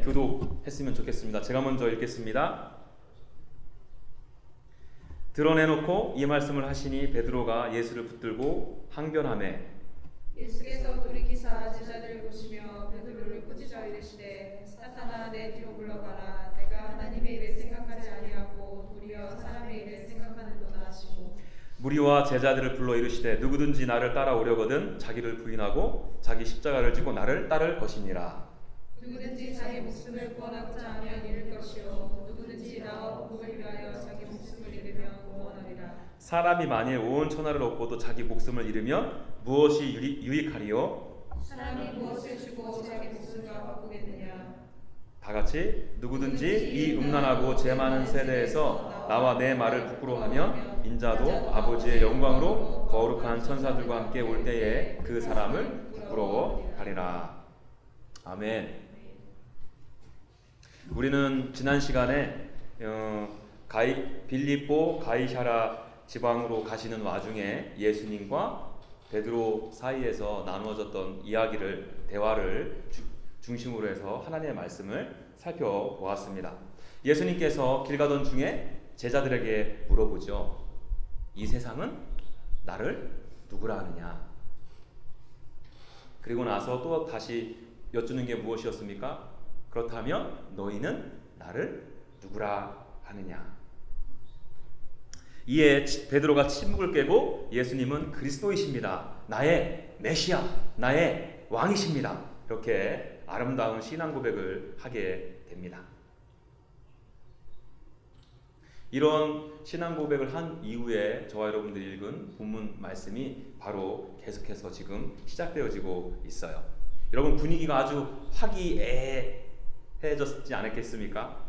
교독했으면 좋겠습니다. 제가 먼저 읽겠습니다. 드러내놓고 이 말씀을 하시니 베드로가 예수를 붙들고 항변하매 예수께서 돌이키사 제자들을 보시며 베드로를 꾸짖어 이르시되 사탄아 내 뒤로 물러가라. 내가 하나님의 일을 생각하지 아니하고 도리어 사람의 일을 생각하는도다 하시고 무리와 제자들을 불러 이르시되 누구든지 나를 따라오려거든 자기를 부인하고 자기 십자가를 지고 나를 따를 것이니라. 누구든지 자기 목숨을 구원하고자 하면 잃을 것이요 누구든지 나와 복음을 위하여 자기 목숨을 잃으면 구원하리라. 사람이 만일 온 천하를 얻고도 자기 목숨을 잃으면 무엇이 유익하리요? 사람이 무엇을 주고 자기 목숨과 바꾸겠느냐. 다같이 누구든지 이 음란하고 죄 많은 세대에서 나와 내 말을 부끄러워하면 인자도 아버지의 영광으로 거룩한 천사들과 함께 올 때에 그 사람을 부끄러워하리라. 아멘. 우리는 지난 시간에 빌립보 가이사랴 지방으로 가시는 와중에 예수님과 베드로 사이에서 나누어졌던 대화를 중심으로 해서 하나님의 말씀을 살펴보았습니다. 예수님께서 길 가던 중에 제자들에게 물어보죠. 이 세상은 나를 누구라 하느냐? 그리고 나서 또 다시 여쭈는 게 무엇이었습니까? 그렇다면 너희는 나를 누구라 하느냐? 이에 베드로가 침묵을 깨고 예수님은 그리스도이십니다. 나의 메시아, 나의 왕이십니다. 이렇게 아름다운 신앙 고백을 하게 됩니다. 이런 신앙 고백을 한 이후에 저와 여러분들이 읽은 본문 말씀이 바로 계속해서 지금 시작되어지고 있어요. 여러분 분위기가 아주 화기애애해졌지 않았겠습니까?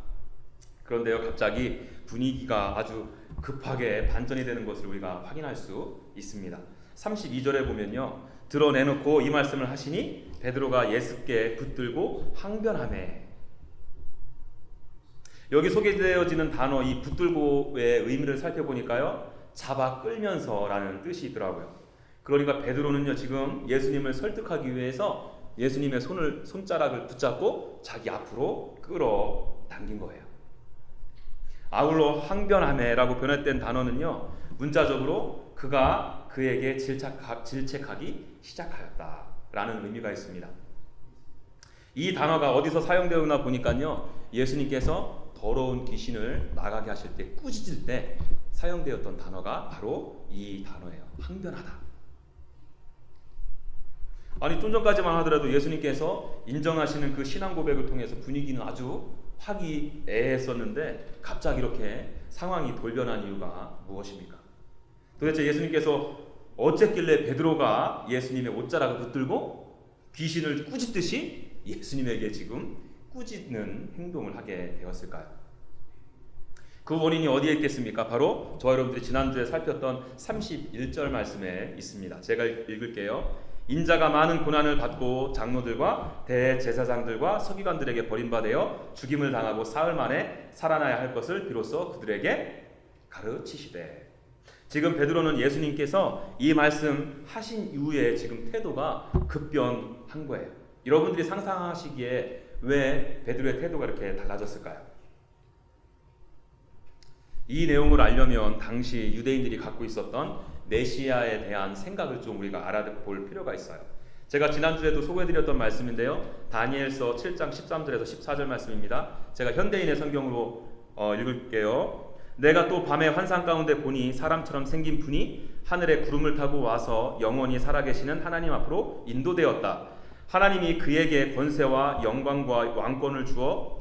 그런데요, 갑자기 분위기가 아주 급하게 반전이 되는 것을 우리가 확인할 수 있습니다. 32절에 보면요, 드러내놓고 이 말씀을 하시니 베드로가 예수께 붙들고 항변하매. 여기 소개되어지는 단어 이 붙들고의 의미를 살펴보니까요, 잡아 끌면서라는 뜻이 있더라고요. 그러니까 베드로는요, 지금 예수님을 설득하기 위해서 예수님의 손자락을 붙잡고 자기 앞으로 끌어당긴 거예요. 아울러 항변하매라고 변했던 단어는요, 문자적으로 그가 그에게 질책하기 시작하였다라는 의미가 있습니다. 이 단어가 어디서 사용되었나 보니까요, 예수님께서 더러운 귀신을 나가게 하실 때, 꾸짖을 때 사용되었던 단어가 바로 이 단어예요. 항변하다. 아니, 좀 전까지만 하더라도 예수님께서 인정하시는 그 신앙 고백을 통해서 분위기는 아주 화기애애했었는데 갑자기 이렇게 상황이 돌변한 이유가 무엇입니까? 도대체 예수님께서 어쨌길래 베드로가 예수님의 옷자락을 붙들고 귀신을 꾸짖듯이 예수님에게 지금 꾸짖는 행동을 하게 되었을까요? 그 원인이 어디에 있겠습니까? 바로 저와 여러분들이 지난주에 살폈던 31절 말씀에 있습니다. 제가 읽을게요. 인자가 많은 고난을 받고 장로들과 대제사장들과 서기관들에게 버림받아 죽임을 당하고 사흘 만에 살아나야 할 것을 비로소 그들에게 가르치시되. 지금 베드로는 예수님께서 이 말씀 하신 이후에 지금 태도가 급변한 거예요. 여러분들이 상상하시기에 왜 베드로의 태도가 이렇게 달라졌을까요? 이 내용을 알려면 당시 유대인들이 갖고 있었던 메시아에 대한 생각을 좀 우리가 알아볼 필요가 있어요. 제가 지난주에도 소개해드렸던 말씀인데요, 다니엘서 7장 13절에서 14절 말씀입니다. 제가 현대인의 성경으로 읽을게요. 내가 또 밤에 환상 가운데 보니 사람처럼 생긴 분이 하늘에 구름을 타고 와서 영원히 살아계시는 하나님 앞으로 인도되었다. 하나님이 그에게 권세와 영광과 왕권을 주어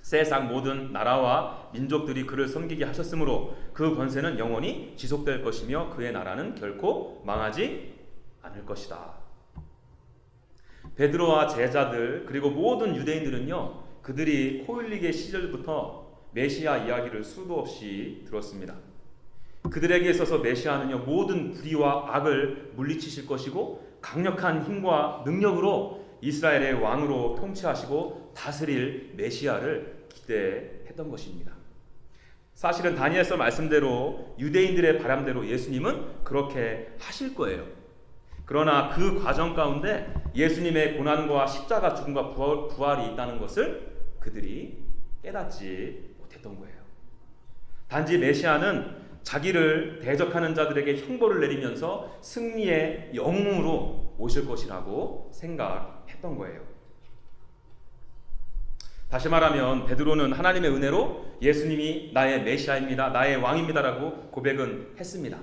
세상 모든 나라와 민족들이 그를 섬기게 하셨으므로 그 권세는 영원히 지속될 것이며 그의 나라는 결코 망하지 않을 것이다. 베드로와 제자들 그리고 모든 유대인들은요, 그들이 코 흘리게 시절부터 메시아 이야기를 수도 없이 들었습니다. 그들에게 있어서 메시아는요, 모든 불의와 악을 물리치실 것이고 강력한 힘과 능력으로 이스라엘의 왕으로 통치하시고 다스릴 메시아를 기대했던 것입니다. 사실은 다니엘서 말씀대로 유대인들의 바람대로 예수님은 그렇게 하실 거예요. 그러나 그 과정 가운데 예수님의 고난과 십자가 죽음과 부활이 있다는 것을 그들이 깨닫지 못했던 거예요. 단지 메시아는 자기를 대적하는 자들에게 형벌을 내리면서 승리의 영웅으로 오실 것이라고 생각했던 거예요. 다시 말하면 베드로는 하나님의 은혜로 예수님이 나의 메시아입니다, 나의 왕입니다라고 고백은 했습니다.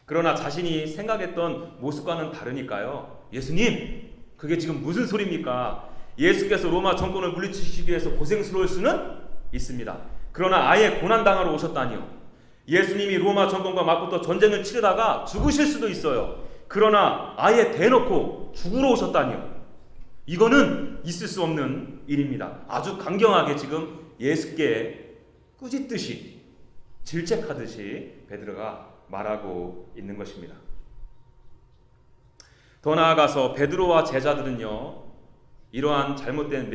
그러나 자신이 생각했던 모습과는 다르니까요. 예수님, 그게 지금 무슨 소리입니까? 예수께서 로마 정권을 물리치시기 위해서 고생스러울 수는 있습니다. 그러나 아예 고난당하러 오셨다니요. 예수님이 로마 정권과 맞붙어 전쟁을 치르다가 죽으실 수도 있어요. 그러나 아예 대놓고 죽으러 오셨다니요. 이거는 있을 수 없는 일입니다. 아주 강경하게 지금 예수께 꾸짖듯이, 질책하듯이 베드로가 말하고 있는 것입니다. 더 나아가서 베드로와 제자들은요, 이러한 잘못된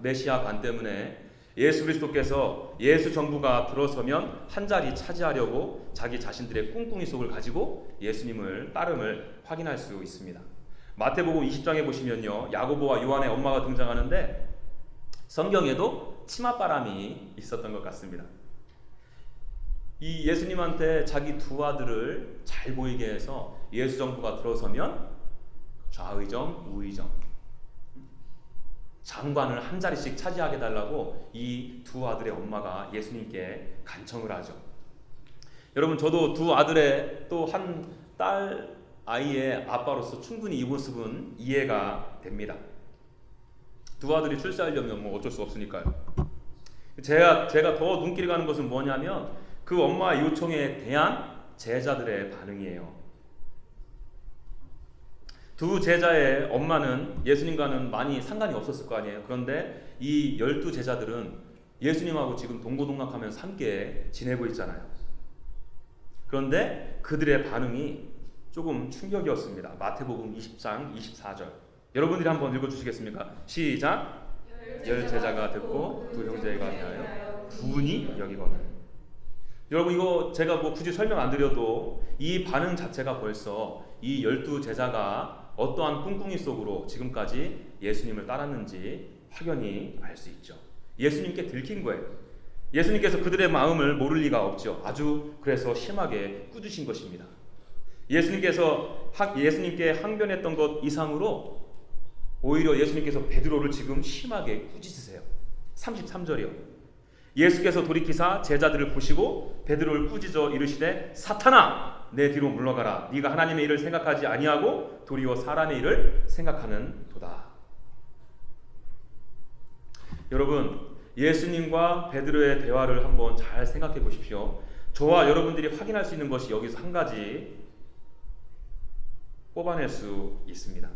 메시아관 때문에 예수 그리스도께서 예수 정부가 들어서면 한 자리 차지하려고 자기 자신들의 꿍꿍이 속을 가지고 예수님을 따름을 확인할 수 있습니다. 마태복음 20장에 보시면요, 야고보와 요한의 엄마가 등장하는데 성경에도 치맛바람이 있었던 것 같습니다. 이 예수님한테 자기 두 아들을 잘 보이게 해서 예수 정부가 들어서면 좌의정, 우의정, 장관을 한 자리씩 차지하게 달라고 이 두 아들의 엄마가 예수님께 간청을 하죠. 여러분, 저도 두 아들의 또 한 딸 아이의 아빠로서 충분히 이 모습은 이해가 됩니다. 두 아들이 출세하려면 뭐 어쩔 수 없으니까요. 제가 더 눈길이 가는 것은 뭐냐면 그 엄마의 요청에 대한 제자들의 반응이에요. 두 제자의 엄마는 예수님과는 많이 상관이 없었을 거 아니에요. 그런데 이 12 제자들은 예수님하고 지금 동고동락하면서 함께 지내고 있잖아요. 그런데 그들의 반응이 조금 충격이었습니다. 마태복음 20장 24절. 여러분들이 한번 읽어주시겠습니까? 시작. 10 제자가 듣고 두 형제가 대하여 분이 여기거늘. 여러분, 이거 제가 뭐 굳이 설명 안 드려도 이 반응 자체가 벌써 이 12 제자가 어떠한 꿍꿍이 속으로 지금까지 예수님을 따랐는지 확연히 알 수 있죠. 예수님께 들킨 거예요. 예수님께서 그들의 마음을 모를 리가 없죠. 아주 그래서 심하게 꾸짖으신 것입니다. 예수님께 항변했던 것 이상으로 오히려 예수님께서 베드로를 지금 심하게 꾸짖으세요. 33절이요. 예수께서 돌이키사 제자들을 보시고 베드로를 꾸짖어 이르시되 사탄아, 내 뒤로 물러가라. 네가 하나님의 일을 생각하지 아니하고 도리어 사람의 일을 생각하는 도다. 여러분, 예수님과 베드로의 대화를 한번 잘 생각해 보십시오. 저와 여러분들이 확인할 수 있는 것이 여기서 한 가지 뽑아낼 수 있습니다.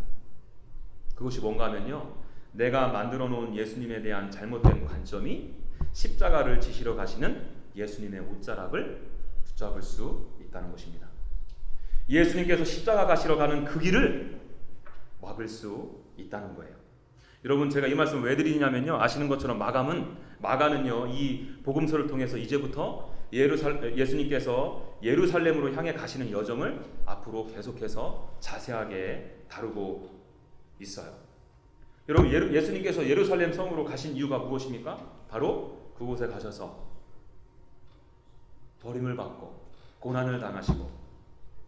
그것이 뭔가 하면요, 내가 만들어 놓은 예수님에 대한 잘못된 관점이 십자가를 지시러 가시는 예수님의 옷자락을 붙잡을 수 있다는 것입니다. 예수님께서 십자가 가시러 가는 그 길을 막을 수 있다는 거예요. 여러분, 제가 이 말씀 왜 드리냐면요, 아시는 것처럼 마가는요, 이 복음서를 통해서 이제부터 예수님께서 예루살렘으로 향해 가시는 여정을 앞으로 계속해서 자세하게 다루고 있어요. 여러분, 예수님께서 예루살렘 성으로 가신 이유가 무엇입니까? 바로 그곳에 가셔서 버림을 받고 고난을 당하시고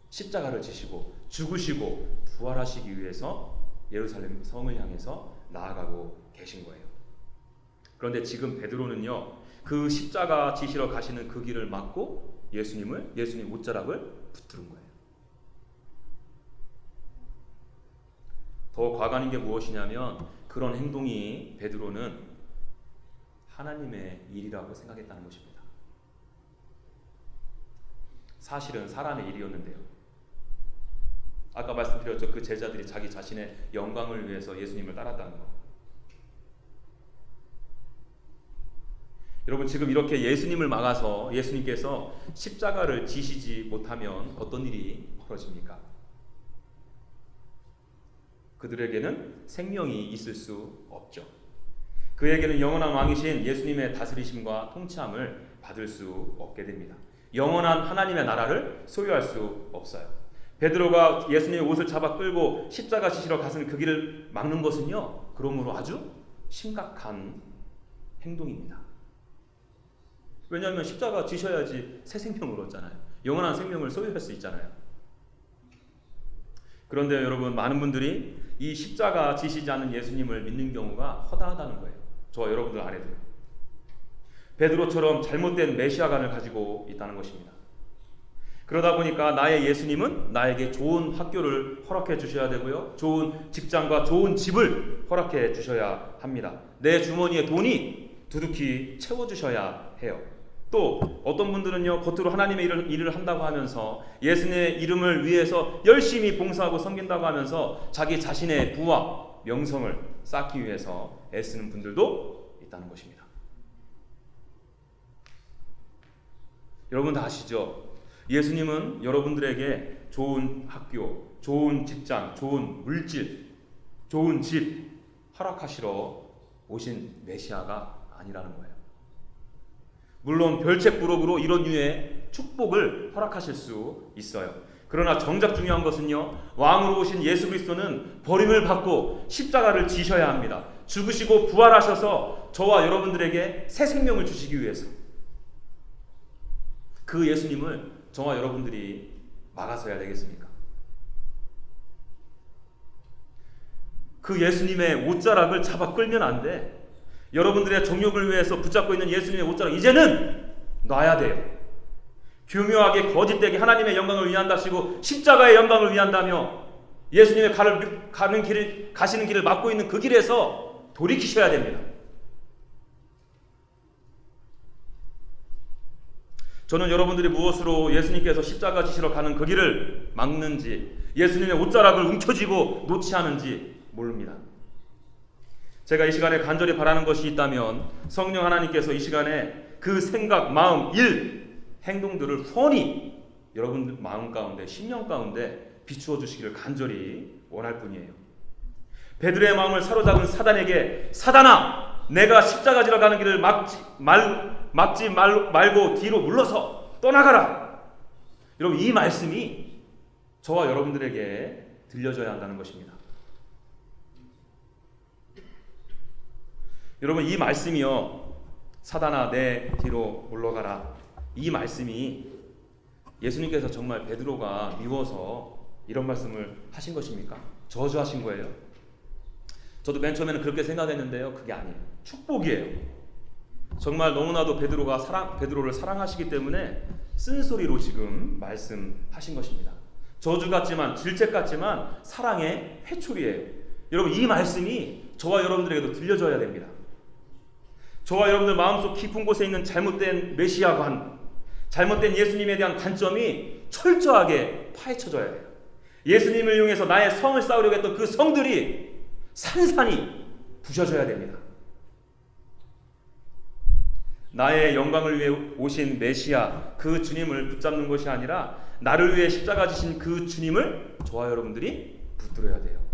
십자가를 지시고 죽으시고 부활하시기 위해서 예루살렘 성을 향해서 나아가고 계신 거예요. 그런데 지금 베드로는요, 그 십자가 지시러 가시는 그 길을 막고 예수님 옷자락을 붙들은 거예요. 더 과감한 게 무엇이냐면 그런 행동이 베드로는 하나님의 일이라고 생각했다는 것입니다. 사실은 사람의 일이었는데요. 아까 말씀드렸죠. 그 제자들이 자기 자신의 영광을 위해서 예수님을 따랐다는 것. 여러분, 지금 이렇게 예수님을 막아서 예수님께서 십자가를 지시지 못하면 어떤 일이 벌어집니까? 그들에게는 생명이 있을 수 없죠. 그에게는 영원한 왕이신 예수님의 다스리심과 통치함을 받을 수 없게 됩니다. 영원한 하나님의 나라를 소유할 수 없어요. 베드로가 예수님의 옷을 잡아 끌고 십자가 지시러 가시는 그 길을 막는 것은요, 그러므로 아주 심각한 행동입니다. 왜냐하면 십자가 지셔야지 새 생명을 얻잖아요. 영원한 생명을 소유할 수 있잖아요. 그런데 여러분, 많은 분들이 이 십자가 지시지 않는 예수님을 믿는 경우가 허다하다는 거예요. 저와 여러분들 안에도요. 베드로처럼 잘못된 메시아관을 가지고 있다는 것입니다. 그러다 보니까 나의 예수님은 나에게 좋은 학교를 허락해 주셔야 되고요, 좋은 직장과 좋은 집을 허락해 주셔야 합니다. 내 주머니에 돈이 두둑히 채워주셔야 해요. 또 어떤 분들은요, 겉으로 하나님의 일을 한다고 하면서 예수님의 이름을 위해서 열심히 봉사하고 섬긴다고 하면서 자기 자신의 부와 명성을 쌓기 위해서 애쓰는 분들도 있다는 것입니다. 여러분 다 아시죠? 예수님은 여러분들에게 좋은 학교, 좋은 직장, 좋은 물질, 좋은 집 허락하시러 오신 메시아가 아니라는 거예요. 물론 별책부록으로 이런 류의 축복을 허락하실 수 있어요. 그러나 정작 중요한 것은요, 왕으로 오신 예수 그리스도는 버림을 받고 십자가를 지셔야 합니다. 죽으시고 부활하셔서 저와 여러분들에게 새 생명을 주시기 위해서. 그 예수님을 저와 여러분들이 막아서야 되겠습니까? 그 예수님의 옷자락을 잡아 끌면 안 돼. 여러분들의 정욕을 위해서 붙잡고 있는 예수님의 옷자락 이제는 놔야 돼요. 교묘하게 거짓되게 하나님의 영광을 위한다시고 십자가의 영광을 위한다며 예수님의 가시는 길을 막고 있는 그 길에서 돌이키셔야 됩니다. 저는 여러분들이 무엇으로 예수님께서 십자가 지시러 가는 그 길을 막는지, 예수님의 옷자락을 움켜쥐고 놓지 않은지 모릅니다. 제가 이 시간에 간절히 바라는 것이 있다면 성령 하나님께서 이 시간에 그 생각, 마음, 일, 행동들을 훤히 여러분들 마음 가운데, 심령 가운데 비추어 주시기를 간절히 원할 뿐이에요. 베드로의 마음을 사로잡은 사단에게, 사단아, 내가 십자가 지러 가는 길을 막지 말고 뒤로 물러서 떠나가라. 여러분, 이 말씀이 저와 여러분들에게 들려져야 한다는 것입니다. 여러분, 이 말씀이요, 사단아 내 뒤로 물러가라, 이 말씀이 예수님께서 정말 베드로가 미워서 이런 말씀을 하신 것입니까? 저주하신 거예요? 저도 맨 처음에는 그렇게 생각했는데요, 그게 아니에요. 축복이에요. 정말 너무나도 베드로를 사랑하시기 때문에 쓴소리로 지금 말씀하신 것입니다. 저주 같지만, 질책 같지만 사랑의 회초리예요. 여러분, 이 말씀이 저와 여러분들에게도 들려져야 됩니다. 저와 여러분들 마음속 깊은 곳에 있는 잘못된 메시아관, 잘못된 예수님에 대한 관점이 철저하게 파헤쳐져야 돼요. 예수님을 이용해서 나의 성을 쌓으려고 했던 그 성들이 산산이 부셔져야 됩니다. 나의 영광을 위해 오신 메시아, 그 주님을 붙잡는 것이 아니라 나를 위해 십자가 지신 그 주님을 저와 여러분들이 붙들어야 돼요.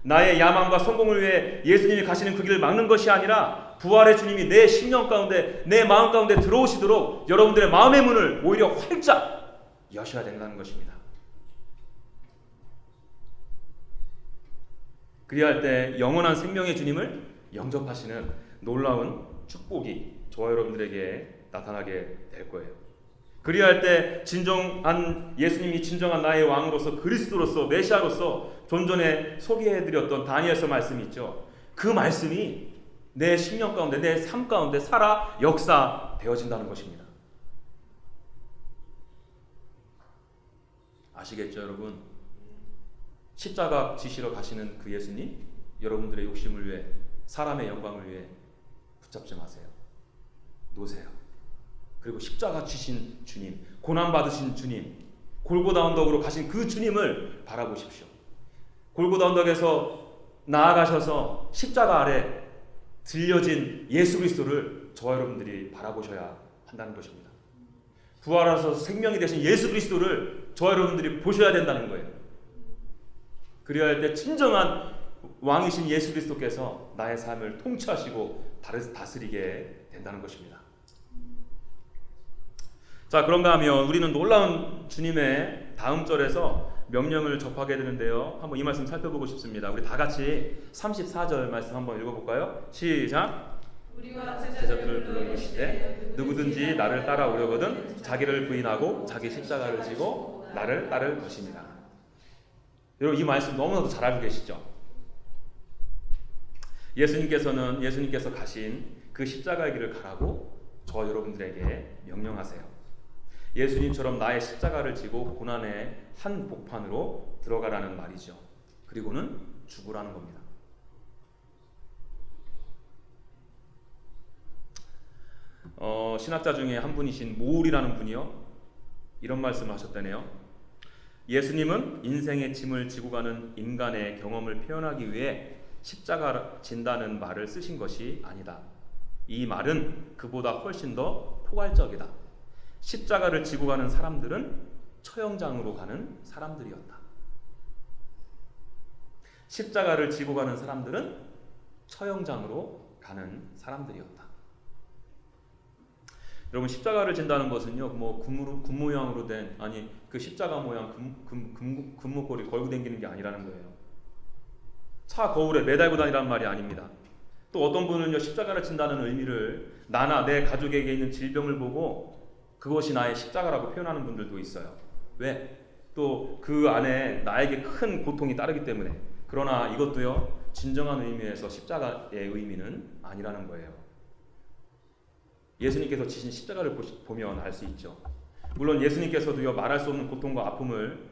나의 야망과 성공을 위해 예수님이 가시는 그 길을 막는 것이 아니라 부활의 주님이 내 심령 가운데, 내 마음 가운데 들어오시도록 여러분들의 마음의 문을 오히려 활짝 여셔야 된다는 것입니다. 그리할 때 영원한 생명의 주님을 영접하시는 놀라운 축복이 저와 여러분들에게 나타나게 될 거예요. 그리할 때 진정한 예수님이 진정한 나의 왕으로서, 그리스도로서, 메시아로서 좀 전에 소개해드렸던 다니엘서 말씀이 있죠. 그 말씀이 내 심령 가운데, 내 삶 가운데 살아 역사되어진다는 것입니다. 아시겠죠, 여러분? 십자가 지시러 가시는 그 예수님, 여러분들의 욕심을 위해, 사람의 영광을 위해 붙잡지 마세요. 놓으세요. 그리고 십자가 지신 주님, 고난받으신 주님, 골고다 언덕으로 가신 그 주님을 바라보십시오. 골고다 언덕에서 나아가셔서 십자가 아래 들려진 예수 그리스도를 저와 여러분들이 바라보셔야 한다는 것입니다. 부활하셔서 생명이 되신 예수 그리스도를 저와 여러분들이 보셔야 된다는 거예요. 그래야 할 때 진정한 왕이신 예수 그리스도께서 나의 삶을 통치하시고 다스리게 된다는 것입니다. 자, 그런가 하면 우리는 놀라운 주님의 다음 절에서 명령을 접하게 되는데요, 한번 이 말씀 살펴보고 싶습니다. 우리 다 같이 34절 말씀 한번 읽어볼까요? 시작. 우리와 제자들 이르시되 누구든지 나를 따라오려거든 자기를 부인하고 자기 십자가를 지고 나를 따를 것입니다. 여러분 이 말씀 너무나도 잘 알고 계시죠? 예수님께서 가신 그 십자가의 길을 가라고 저와 여러분들에게 명령하세요. 예수님처럼 나의 십자가를 지고 고난의 한 복판으로 들어가라는 말이죠. 그리고는 죽으라는 겁니다. 신학자 중에 한 분이신 모울이라는 분이요, 이런 말씀을 하셨다네요. 예수님은 인생의 짐을 지고 가는 인간의 경험을 표현하기 위해 십자가 진다는 말을 쓰신 것이 아니다. 이 말은 그보다 훨씬 더 포괄적이다. 십자가를 지고 가는 사람들은 처형장으로 가는 사람들이었다. 십자가를 지고 가는 사람들은 처형장으로 가는 사람들이었다. 여러분 십자가를 진다는 것은요, 뭐 금 모양으로 된, 아니 그 십자가 모양 금목걸이 걸고 다니는 게 아니라는 거예요. 차 거울에 매달고 다니라는 말이 아닙니다. 또 어떤 분은요, 십자가를 진다는 의미를 나나 내 가족에게 있는 질병을 보고 그것이 나의 십자가라고 표현하는 분들도 있어요. 왜? 또 그 안에 나에게 큰 고통이 따르기 때문에. 그러나 이것도요, 진정한 의미에서 십자가의 의미는 아니라는 거예요. 예수님께서 지신 십자가를 보면 알 수 있죠. 물론 예수님께서도요, 말할 수 없는 고통과 아픔을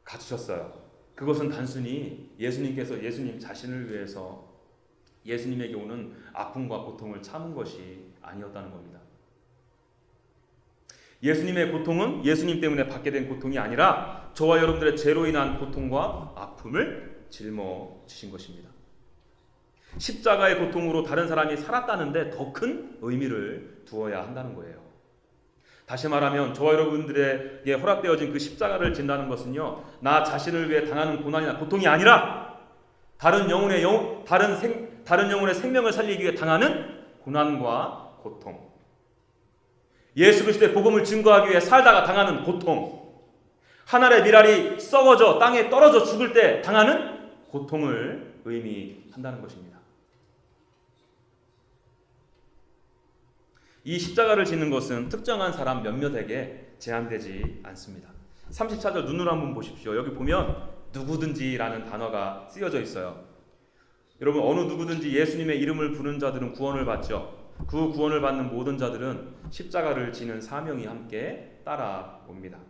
가지셨어요. 그것은 단순히 예수님께서 예수님 자신을 위해서 예수님에게 오는 아픔과 고통을 참은 것이 아니었다는 겁니다. 예수님의 고통은 예수님 때문에 받게 된 고통이 아니라 저와 여러분들의 죄로 인한 고통과 아픔을 짊어지신 것입니다. 십자가의 고통으로 다른 사람이 살았다는데 더 큰 의미를 두어야 한다는 거예요. 다시 말하면 저와 여러분들에게 허락되어진 그 십자가를 진다는 것은요, 나 자신을 위해 당하는 고난이나 고통이 아니라 다른 영혼의 생명을 살리기 위해 당하는 고난과 고통, 예수 그리스도의 복음을 증거하기 위해 살다가 당하는 고통, 한 알의 밀알이 썩어져 땅에 떨어져 죽을 때 당하는 고통을 의미한다는 것입니다. 이 십자가를 지는 것은 특정한 사람 몇몇에게 제한되지 않습니다. 34절 눈으로 한번 보십시오. 여기 보면 누구든지라는 단어가 쓰여져 있어요. 여러분, 어느 누구든지 예수님의 이름을 부르는 자들은 구원을 받죠. 그 구원을 받는 모든 자들은 십자가를 지는 사명이 함께 따라옵니다.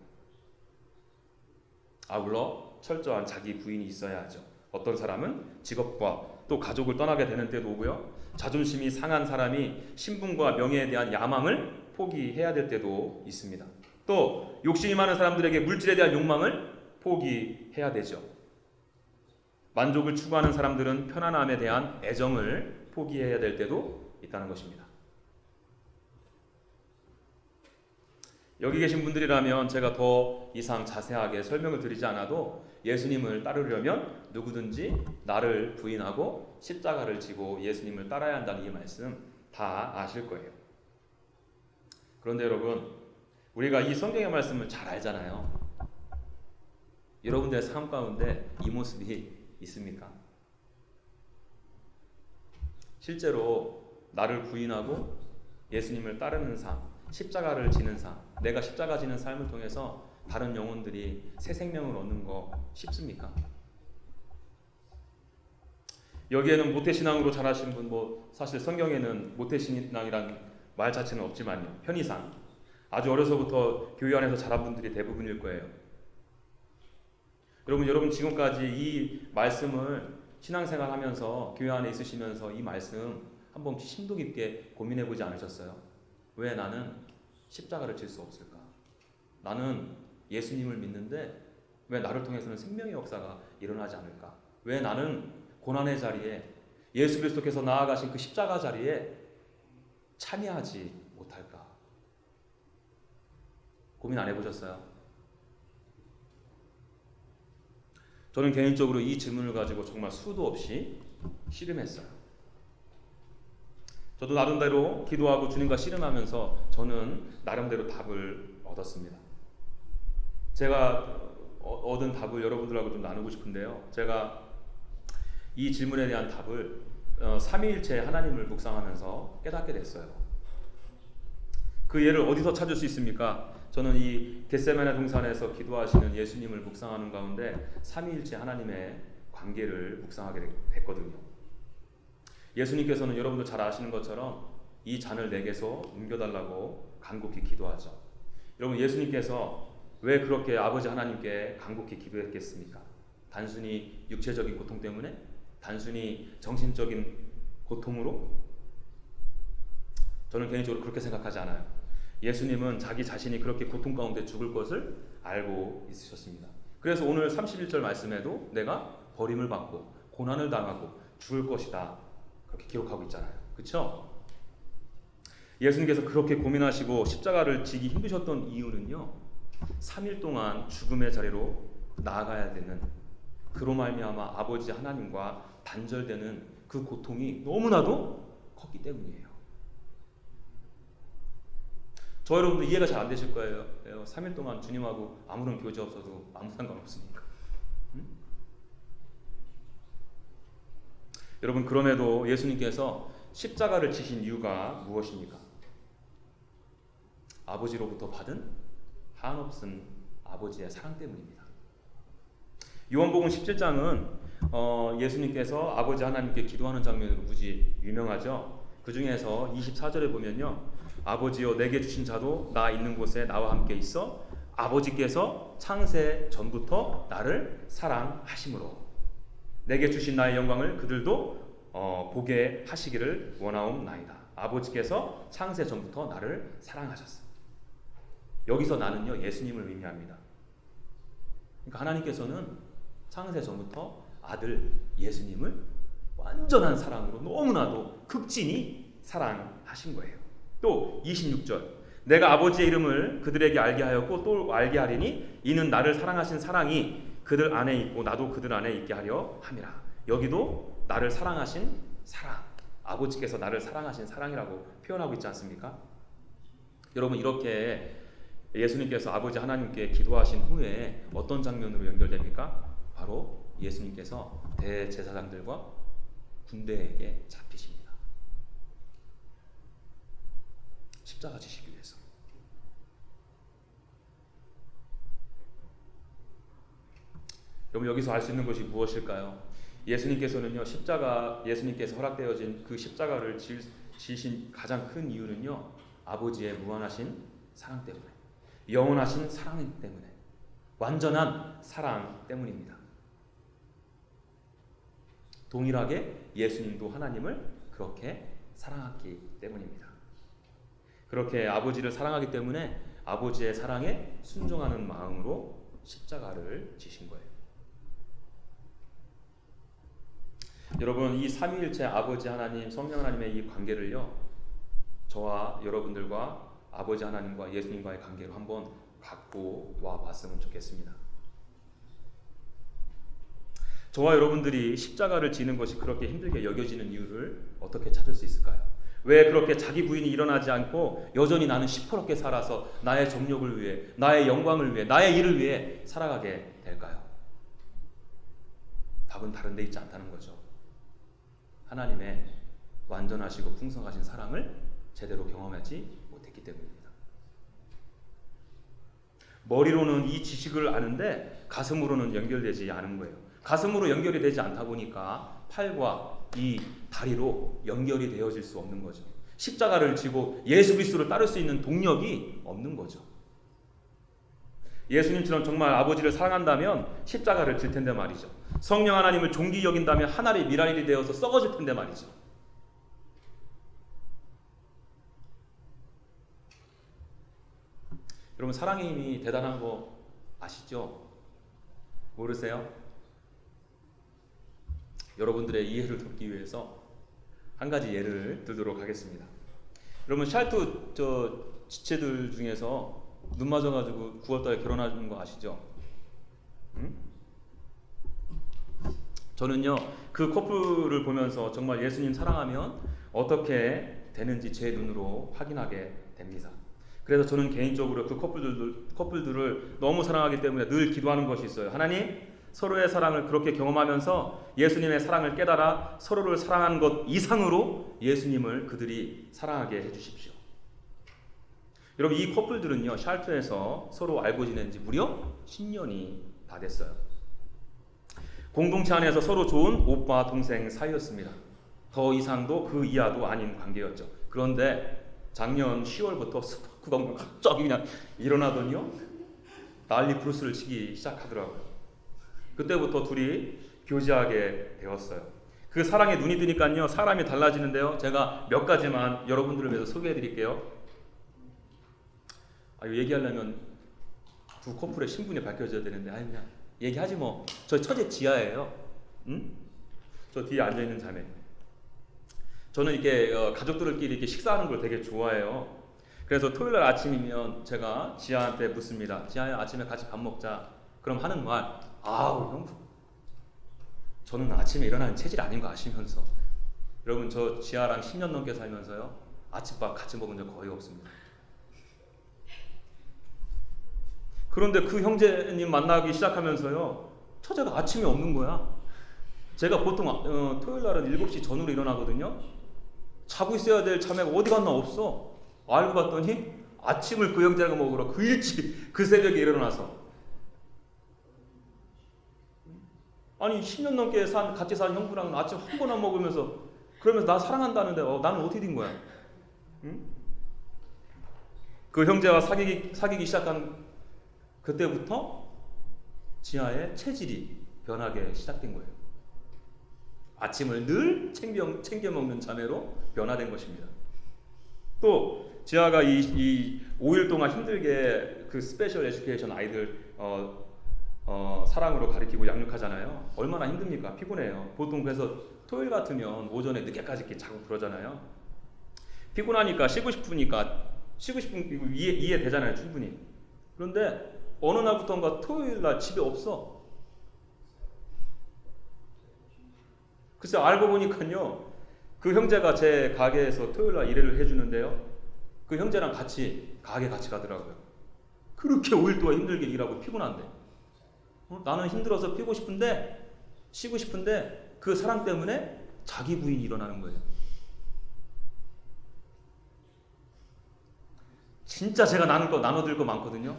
아울러 철저한 자기 부인이 있어야 하죠. 어떤 사람은 직업과 또 가족을 떠나게 되는 때도 오고요, 자존심이 상한 사람이 신분과 명예에 대한 야망을 포기해야 될 때도 있습니다. 또 욕심이 많은 사람들에게 물질에 대한 욕망을 포기해야 되죠. 만족을 추구하는 사람들은 편안함에 대한 애정을 포기해야 될 때도 있다는 것입니다. 여기 계신 분들이라면 제가 더 이상 자세하게 설명을 드리지 않아도 예수님을 따르려면 누구든지 나를 부인하고 십자가를 지고 예수님을 따라야 한다는 이 말씀 다 아실 거예요. 그런데 여러분, 우리가 이 성경의 말씀을 잘 알잖아요. 여러분들의 삶 가운데 이 모습이 있습니까? 실제로 나를 부인하고 예수님을 따르는 삶, 십자가를 지는 삶, 내가 십자가 지는 삶을 통해서 다른 영혼들이 새 생명을 얻는 거 쉽습니까? 여기에는 모태신앙으로 자라신 분, 사실 성경에는 모태신앙이란 말 자체는 없지만요, 편의상 아주 어려서부터 교회 안에서 자란 분들이 대부분일 거예요. 여러분 지금까지 이 말씀을 신앙생활 하면서 교회 안에 있으시면서 이 말씀 한번 심도 깊게 고민해 보지 않으셨어요? 왜 나는 십자가를 질 수 없을까? 나는 예수님을 믿는데 왜 나를 통해서는 생명의 역사가 일어나지 않을까? 왜 나는 고난의 자리에 예수 그리스도께서 나아가신 그 십자가 자리에 참여하지 못할까? 고민 안 해보셨어요? 저는 개인적으로 이 질문을 가지고 정말 수도 없이 씨름했어요. 저도 나름대로 기도하고 주님과 씨름하면서 저는 나름대로 답을 얻었습니다. 제가 얻은 답을 여러분들하고 좀 나누고 싶은데요, 제가 이 질문에 대한 답을 삼위일체 하나님을 묵상하면서 깨닫게 됐어요. 그 예를 어디서 찾을 수 있습니까? 저는 이 겟세마네 동산에서 기도하시는 예수님을 묵상하는 가운데 삼위일체 하나님의 관계를 묵상하게 됐거든요. 예수님께서는 여러분도 잘 아시는 것처럼 이 잔을 내게서 옮겨달라고 간곡히 기도하죠. 여러분, 예수님께서 왜 그렇게 아버지 하나님께 간곡히 기도했겠습니까? 단순히 육체적인 고통 때문에? 단순히 정신적인 고통으로? 저는 개인적으로 그렇게 생각하지 않아요. 예수님은 자기 자신이 그렇게 고통 가운데 죽을 것을 알고 있으셨습니다. 그래서 오늘 31절 말씀에도 내가 버림을 받고 고난을 당하고 죽을 것이다, 그렇게 기록하고 있잖아요. 그렇죠? 예수님께서 그렇게 고민하시고 십자가를 지기 힘드셨던 이유는요, 3일 동안 죽음의 자리로 나아가야 되는 그로 말미암아 아버지 하나님과 단절되는 그 고통이 너무나도 컸기 때문이에요. 저 여러분들 이해가 잘 안 되실 거예요. 3일 동안 주님하고 아무런 교제 없어도 아무 상관없으니까. 여러분, 그럼에도 예수님께서 십자가를 지신 이유가 무엇입니까? 아버지로부터 받은 한없은 아버지의 사랑 때문입니다. 요한복음 17장은 예수님께서 아버지 하나님께 기도하는 장면으로 무지 유명하죠. 그 중에서 24절에 보면요, 아버지여 내게 주신 자도 나 있는 곳에 나와 함께 있어 아버지께서 창세 전부터 나를 사랑하심으로 내게 주신 나의 영광을 그들도 보게 하시기를 원하옵나이다. 아버지께서 창세 전부터 나를 사랑하셨어. 여기서 나는요, 예수님을 의미합니다. 그러니까 하나님께서는 창세 전부터 아들 예수님을 완전한 사랑으로 너무나도 극진히 사랑하신 거예요. 또 26절, 내가 아버지의 이름을 그들에게 알게 하였고 또 알게 하리니 이는 나를 사랑하신 사랑이 그들 안에 있고 나도 그들 안에 있게 하려 함이라. 여기도 나를 사랑하신 사랑, 아버지께서 나를 사랑하신 사랑이라고 표현하고 있지 않습니까? 여러분, 이렇게 예수님께서 아버지 하나님께 기도하신 후에 어떤 장면으로 연결됩니까? 바로 예수님께서 대제사장들과 군대에게 잡히십니다. 십자가 지시기 위해서. 여러분, 여기서 알 수 있는 것이 무엇일까요? 예수님께서는요, 예수님께서 허락되어진 그 십자가를 지신 가장 큰 이유는요, 아버지의 무한하신 사랑 때문에, 영원하신 사랑 때문에, 완전한 사랑 때문입니다. 동일하게 예수님도 하나님을 그렇게 사랑했기 때문입니다. 그렇게 아버지를 사랑하기 때문에 아버지의 사랑에 순종하는 마음으로 십자가를 지신 거예요. 여러분, 이 삼위일체 아버지 하나님, 성령 하나님의 이 관계를요, 저와 여러분들과 아버지 하나님과 예수님과의 관계로 한번 갖고 와 봤으면 좋겠습니다. 저와 여러분들이 십자가를 지는 것이 그렇게 힘들게 여겨지는 이유를 어떻게 찾을 수 있을까요? 왜 그렇게 자기 부인이 일어나지 않고 여전히 나는 시퍼렇게 살아서 나의 정욕을 위해, 나의 영광을 위해, 나의 일을 위해 살아가게 될까요? 답은 다른 데 있지 않다는 거죠. 하나님의 완전하시고 풍성하신 사랑을 제대로 경험하지 못했기 때문입니다. 머리로는 이 지식을 아는데 가슴으로는 연결되지 않은 거예요. 가슴으로 연결이 되지 않다 보니까 팔과 이 다리로 연결이 되어질 수 없는 거죠. 십자가를 지고 예수 그리스도를 따를 수 있는 동력이 없는 거죠. 예수님처럼 정말 아버지를 사랑한다면 십자가를 질 텐데 말이죠. 성령 하나님을 존귀 여긴다면 한 알이 밀알이 되어서 썩어질 텐데 말이죠. 여러분, 사랑의 힘이 대단한 거 아시죠? 모르세요? 여러분들의 이해를 돕기 위해서 한 가지 예를 들도록 하겠습니다. 여러분, 샬투 지체들 중에서 눈 맞아가지고 9월달에 결혼하는 거 아시죠? 응? 저는요, 그 커플을 보면서 정말 예수님 사랑하면 어떻게 되는지 제 눈으로 확인하게 됩니다. 그래서 저는 개인적으로 그 커플들을 너무 사랑하기 때문에 늘 기도하는 것이 있어요. 하나님, 서로의 사랑을 그렇게 경험하면서 예수님의 사랑을 깨달아 서로를 사랑하는 것 이상으로 예수님을 그들이 사랑하게 해주십시오. 여러분 이 커플들은요 샬트에서 서로 알고 지낸 지 무려 10년이 다 됐어요. 공동체 안에서 서로 좋은 오빠 동생 사이였습니다. 더 이상도 그 이하도 아닌 관계였죠. 그런데 작년 10월부터 스파크가 갑자기 그냥 일어나더니요 난리 브루스를 치기 시작하더라고요. 그때부터 둘이 교제하게 되었어요. 그 사랑에 눈이 뜨니까요 사람이 달라지는데요. 제가 몇 가지만 여러분들을 위해서 소개해 드릴게요. 이거 얘기하려면 두 커플의 신분이 밝혀져야 되는데 그냥 얘기하지 뭐. 저 처제 지아예요. 응? 저 뒤에 앉아 있는 자매. 저는 이렇게 가족들끼리 이렇게 식사하는 걸 되게 좋아해요. 그래서 토요일 날 아침이면 제가 지아한테 묻습니다. 지아야 아침에 같이 밥 먹자. 그럼 하는 말, 아우 형부, 저는 아침에 일어나는 체질 아닌 거 아시면서. 여러분 저 지아랑 10년 넘게 살면서요 아침밥 같이 먹은 적 거의 없습니다. 그런데 그 형제님 만나기 시작하면서요 처제가 아침이 없는 거야. 제가 보통 토요일 날은 7시 전후로 일어나거든요. 자고 있어야 될 자매가 어디 갔나 없어. 알고 봤더니 아침을 그 형제랑 먹으러 그 일찍 그 새벽에 일어나서. 아니 10년 넘게 같이 산 형부랑 아침 한 번 안 먹으면서 그러면서 나 사랑한다는데 나는 어떻게 된 거야? 응? 그 형제와 사귀기 시작한 그때부터 지아의 체질이 변하게 시작된 거예요. 아침을 늘 챙겨 먹는 자매로 변화된 것입니다. 또 지아가 이 5일 동안 힘들게 그 스페셜 에듀케이션 아이들 사랑으로 가르치고 양육하잖아요. 얼마나 힘듭니까? 피곤해요. 보통 그래서 토요일 같으면 오전에 늦게까지 이렇게 자고 그러잖아요. 피곤하니까 쉬고 싶은 이해되잖아요, 충분히. 그런데 어느 날부터인가 토요일 날 집에 없어. 글쎄 알고 보니까요 그 형제가 제 가게에서 토요일 날 일을 해주는데요 그 형제랑 같이 가게 같이 가더라고요. 그렇게 5일 동안 힘들게 일하고 피곤한데 나는 힘들어서 쉬고 싶은데 그 사랑 때문에 자기 부인이 일어나는 거예요. 진짜 제가 나눠드릴 거 많거든요.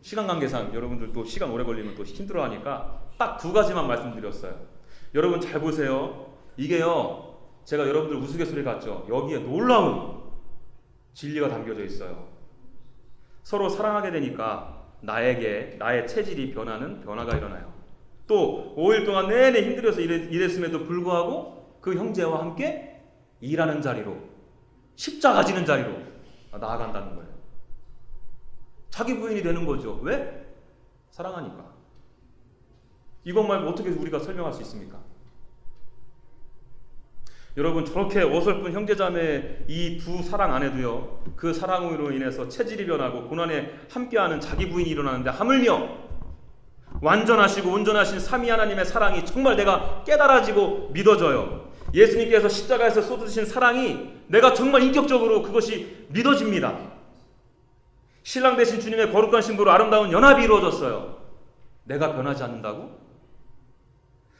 시간 관계상 여러분들 또 시간 오래 걸리면 또 힘들어하니까 딱 2가지만 말씀드렸어요. 여러분 잘 보세요. 이게요 제가 여러분들 우스갯소리 같죠? 여기에 놀라운 진리가 담겨져 있어요. 서로 사랑하게 되니까 나의 체질이 변화가 일어나요. 또 5일 동안 내내 힘들어서 일했음에도 불구하고 그 형제와 함께 일하는 자리로 십자가 지는 자리로 나아간다는 거예요. 자기 부인이 되는 거죠. 왜? 사랑하니까. 이것 말고 어떻게 우리가 설명할 수 있습니까? 여러분 저렇게 어설픈 형제자매 이 두 사랑 안에도요 그 사랑으로 인해서 체질이 변하고 고난에 함께하는 자기 부인이 일어나는데 하물며 완전하시고 온전하신 삼위 하나님의 사랑이 정말 내가 깨달아지고 믿어져요. 예수님께서 십자가에서 쏟으신 사랑이 내가 정말 인격적으로 그것이 믿어집니다. 신랑 되신 주님의 거룩한 신부로 아름다운 연합이 이루어졌어요. 내가 변하지 않는다고?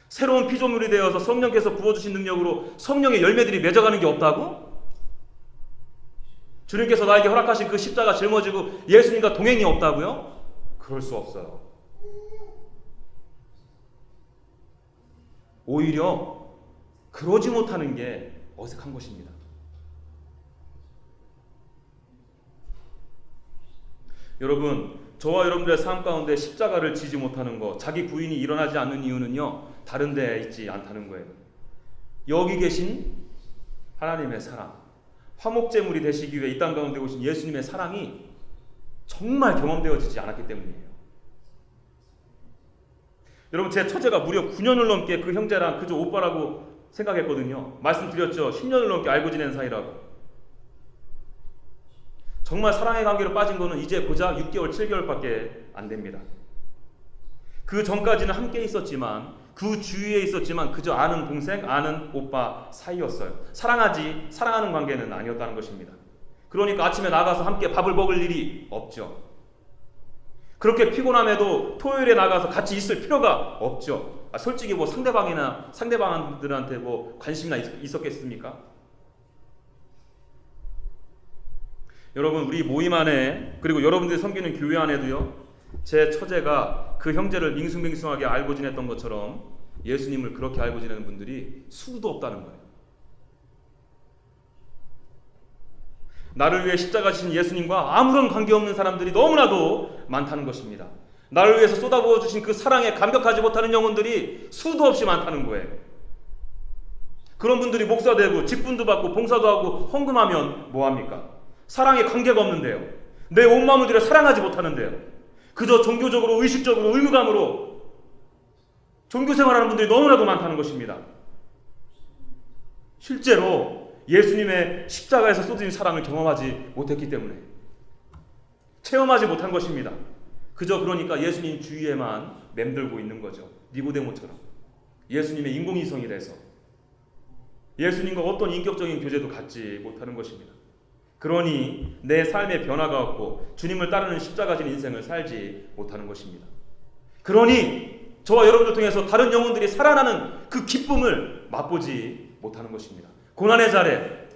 새로운 피조물이 되어서 성령께서 부어주신 능력으로 성령의 열매들이 맺어가는 게 없다고? 주님께서 나에게 허락하신 그 십자가 짊어지고 예수님과 동행이 없다고요? 그럴 수 없어요. 오히려 그러지 못하는 게 어색한 것입니다. 여러분 저와 여러분들의 삶 가운데 십자가를 지지 못하는 것, 자기 부인이 일어나지 않는 이유는요 다른 데 있지 않다는 거예요. 여기 계신 하나님의 사랑, 화목제물이 되시기 위해 이 땅 가운데 오신 예수님의 사랑이 정말 경험되어지지 않았기 때문이에요. 여러분 제 처제가 무려 9년을 넘게 그 형제랑 그저 오빠라고 생각했거든요. 말씀드렸죠. 10년을 넘게 알고 지낸 사이라고. 정말 사랑의 관계로 빠진 거는 이제 고작 6개월, 7개월밖에 안 됩니다. 그 전까지는 함께 있었지만 그 주위에 있었지만 그저 아는 동생, 아는 오빠 사이였어요. 사랑하는 관계는 아니었다는 것입니다. 그러니까 아침에 나가서 함께 밥을 먹을 일이 없죠. 그렇게 피곤함에도 토요일에 나가서 같이 있을 필요가 없죠. 솔직히 뭐 상대방들한테 뭐 관심이나 있었겠습니까? 여러분, 우리 모임 안에, 그리고 여러분들이 섬기는 교회 안에도요, 제 처제가 그 형제를 밍숭맹숭하게 알고 지냈던 것처럼 예수님을 그렇게 알고 지내는 분들이 수도 없다는 거예요. 나를 위해 십자가 지신 예수님과 아무런 관계없는 사람들이 너무나도 많다는 것입니다. 나를 위해서 쏟아부어 주신 그 사랑에 감격하지 못하는 영혼들이 수도 없이 많다는 거예요. 그런 분들이 목사되고 직분도 받고 봉사도 하고 헌금하면 뭐합니까? 사랑에 관계가 없는데요. 내 온 마음을 들여 사랑하지 못하는데요. 그저 종교적으로 의식적으로 의무감으로 종교생활하는 분들이 너무나도 많다는 것입니다. 실제로 예수님의 십자가에서 쏟아진 사랑을 경험하지 못했기 때문에, 체험하지 못한 것입니다. 그저 그러니까 예수님 주위에만 맴돌고 있는 거죠. 니고데모처럼 예수님의 인공위성이 돼서 예수님과 어떤 인격적인 교제도 갖지 못하는 것입니다. 그러니 내 삶의 변화가 없고 주님을 따르는 십자가진 인생을 살지 못하는 것입니다. 그러니 저와 여러분들 통해서 다른 영혼들이 살아나는 그 기쁨을 맛보지 못하는 것입니다. 고난의 자리에,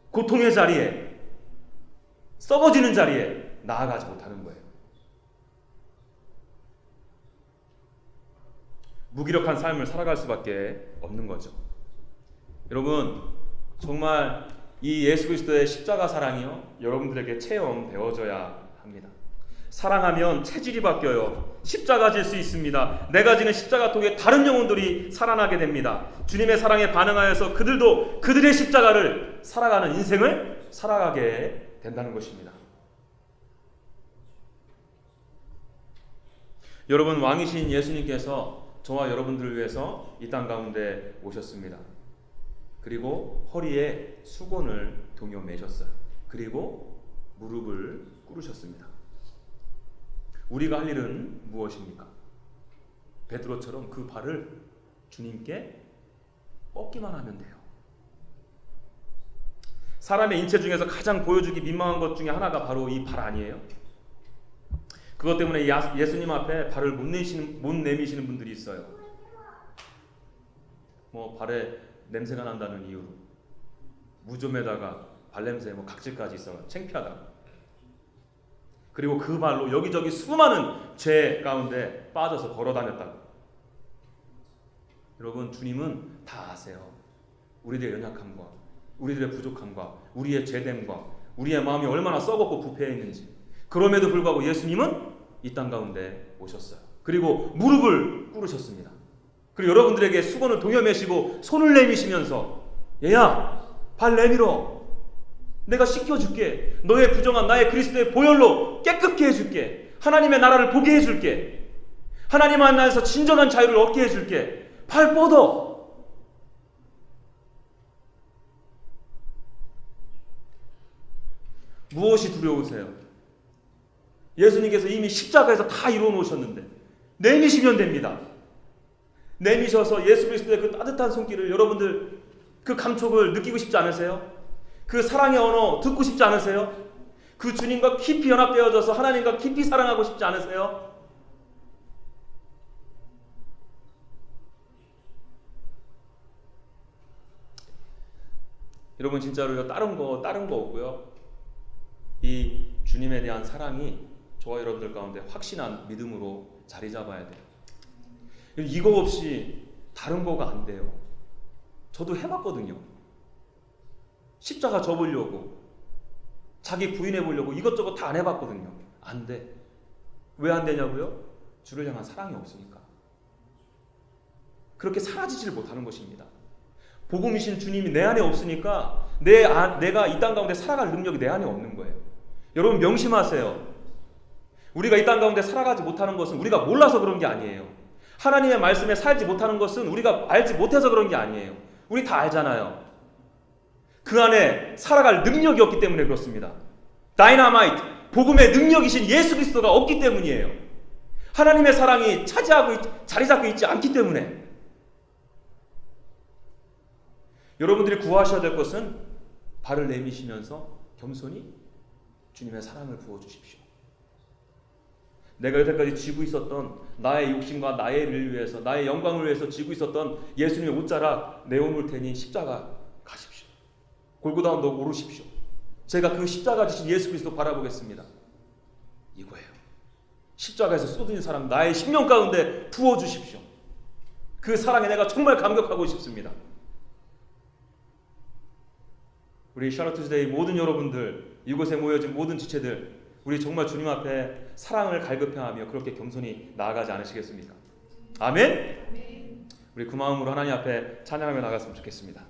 고통의 자리에, 썩어지는 자리에 나아가지 못하는 거예요. 무기력한 삶을 살아갈 수밖에 없는 거죠. 여러분, 정말 이 예수 그리스도의 십자가 사랑이요, 여러분들에게 체험되어져야 합니다. 사랑하면 체질이 바뀌어요. 십자가 질 수 있습니다. 내가 지는 십자가 통해 다른 영혼들이 살아나게 됩니다. 주님의 사랑에 반응하여서 그들도 그들의 십자가를 살아가는 인생을 살아가게 된다는 것입니다. 여러분, 왕이신 예수님께서 저와 여러분들을 위해서 이 땅 가운데 오셨습니다. 그리고 허리에 수건을 동여 매셨어요. 그리고 무릎을 꿇으셨습니다. 우리가 할 일은 무엇입니까? 베드로처럼 그 발을 주님께 뻗기만 하면 돼요. 사람의 인체 중에서 가장 보여주기 민망한 것 중에 하나가 바로 이 발 아니에요? 그것 때문에 예수님 앞에 발을 못 내미시는 분들이 있어요. 발에 냄새가 난다는 이유로, 무좀에다가 발냄새, 각질까지 있어 창피하다. 그리고 그 발로 여기저기 수많은 죄 가운데 빠져서 걸어다녔다고. 여러분, 주님은 다 아세요. 우리들의 연약함과 우리들의 부족함과 우리의 죄됨과 우리의 마음이 얼마나 썩었고 부패해 있는지. 그럼에도 불구하고 예수님은 이 땅 가운데 오셨어요. 그리고 무릎을 꿇으셨습니다. 그리고 여러분들에게 수건을 동여매시고 손을 내미시면서, 얘야, 발 내밀어. 내가 씻겨줄게. 너의 부정한 나의 그리스도의 보혈로 깨끗게 해줄게. 하나님의 나라를 보게 해줄게. 하나님 안에서 진정한 자유를 얻게 해줄게. 발 뻗어. 무엇이 두려우세요? 예수님께서 이미 십자가에서 다 이루어 놓으셨는데 내미시면 됩니다. 내미셔서 예수 그리스도의 그 따뜻한 손길을, 여러분들 그 감촉을 느끼고 싶지 않으세요? 그 사랑의 언어 듣고 싶지 않으세요? 그 주님과 깊이 연합되어져서 하나님과 깊이 사랑하고 싶지 않으세요? 여러분, 진짜로요, 다른 거 없고요. 이 주님에 대한 사랑이 저와 여러분들 가운데 확신한 믿음으로 자리 잡아야 돼요. 이거 없이 다른 거가 안 돼요. 저도 해봤거든요. 십자가 접으려고, 자기 부인해보려고 이것저것 다 안 해봤거든요. 안 돼. 왜 안 되냐고요? 주를 향한 사랑이 없으니까. 그렇게 사라지지를 못하는 것입니다. 복음이신 주님이 내 안에 없으니까 내가 이 땅 가운데 살아갈 능력이 내 안에 없는 거예요. 여러분, 명심하세요. 우리가 이 땅 가운데 살아가지 못하는 것은 우리가 몰라서 그런 게 아니에요. 하나님의 말씀에 살지 못하는 것은 우리가 알지 못해서 그런 게 아니에요. 우리 다 알잖아요. 그 안에 살아갈 능력이 없기 때문에 그렇습니다. 다이너마이트, 복음의 능력이신 예수 그리스도가 없기 때문이에요. 하나님의 사랑이 자리 잡고 있지 않기 때문에. 여러분들이 구하셔야 될 것은 발을 내미시면서 겸손히 주님의 사랑을 부어주십시오. 내가 여태까지 쥐고 있었던 나의 욕심과 나의 일을 위해서, 나의 영광을 위해서 쥐고 있었던 예수님의 옷자락 내어놓을 테니 십자가 가십시오. 골고다 언덕 오르십시오. 제가 그 십자가 지신 예수 그리스도 바라보겠습니다. 이거예요. 십자가에서 쏟으신 사랑 나의 심령 가운데 부어주십시오. 그 사랑에 내가 정말 감격하고 싶습니다. 우리 샬롯투데이 모든 여러분들, 이곳에 모여진 모든 지체들, 우리 정말 주님 앞에 사랑을 갈급해하며 그렇게 겸손히 나아가지 않으시겠습니까? 아멘? 우리 그 마음으로 하나님 앞에 찬양하며 나갔으면 좋겠습니다.